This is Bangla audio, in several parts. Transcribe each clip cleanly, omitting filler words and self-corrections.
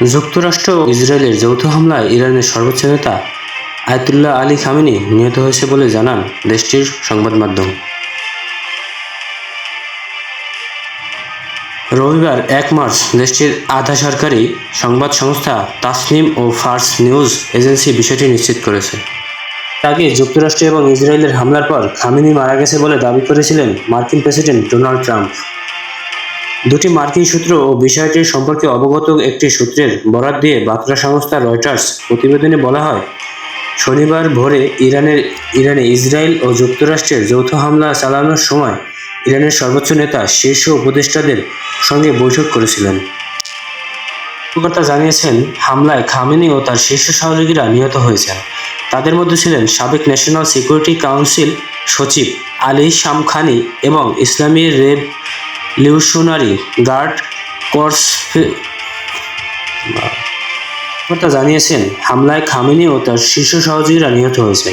যুক্তরাষ্ট্র ও ইসরায়েলের যৌথ হামলায় ইরানের সর্বোচ্চ নেতা আয়াতুল্লাহ আলী খামেনি নিহত হয়েছে বলে জানান দেশটির সংবাদ মাধ্যম। রবিবার ১ মার্চ দেশটির আধা সরকারি সংবাদ সংস্থা তাসনিম ও ফার্স নিউজ এজেন্সি বিষয়টি নিশ্চিত করেছে। আগে যুক্তরাষ্ট্র এবং ইসরায়েলের হামলার পর খামেনি মারা গেছে বলে দাবি করেছিলেন মার্কিন প্রেসিডেন্ট ডোনাল্ড ট্রাম্প। দুটি মার্কিন সূত্র ও বিষয়টির সম্পর্কে অবগত একটি সূত্রের বরাত দিয়ে বার্তা সংস্থা রয়টার্স প্রতিবেদনে বলা হয়, শনিবার ভোরে ইরানে ইসরায়েল ও যুক্তরাষ্ট্রের যৌথ হামলা চালানোর সময় ইরানের সর্বোচ্চ নেতা শীর্ষ উপদেষ্টাদের সঙ্গে বৈঠক করেছিলেন। কর্মকর্তা জানিয়েছেন, হামলায় খামেনি ও তার শীর্ষ সহযোগীরা নিহত হয়েছেন। তাদের মধ্যে ছিলেন সাবেক ন্যাশনাল সিকিউরিটি কাউন্সিল সচিব আলী শামখানি এবং ইসলামী রেভলিউশনারি গার্ড কর্পস। কর্মকর্তা জানিয়েছেন, হামলায় খামেনি ও তার শীর্ষ সহযোগীরা নিহত হয়েছে।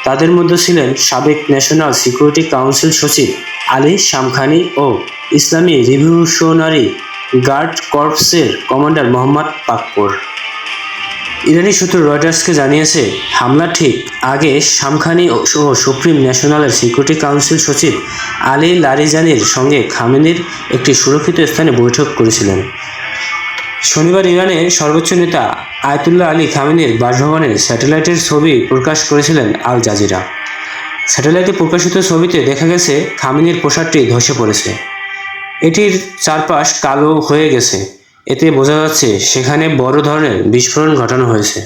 তাদের মধ্যে ছিলেন সাবেক ন্যাশনাল সিকিউরিটি কাউন্সিল সচিব আলী শামখানি ও ইসলামী রিভলিউশনারি গার্ড কর্পসের কমান্ডার মোহাম্মদ পাকপোর। ইরানি সূত্র রয়টার্সকে জানিয়েছে, হামলার ঠিক আগে শামখানি ও সুপ্রিম ন্যাশনালের সিকিউরিটি কাউন্সিল সচিব আলী লারিজানির সঙ্গে খামেনির একটি সুরক্ষিত স্থানে বৈঠক করেছিলেন। শনিবার ইরানের সর্বোচ্চ নেতা আয়াতুল্লাহ আলী খামেনির বাসভবনের স্যাটেলাইটের ছবি প্রকাশ করেছিলেন আল জাজিরা। স্যাটেলাইটে প্রকাশিত ছবিতে দেখা গেছে খামেনির পোশাকটি ধসে পড়েছে। এটির চারপাশ কালো হয়ে গেছে। এতে বোঝা যাচ্ছে সেখানে বড় ধরনের বিস্ফোরণ ঘটানো হয়েছে।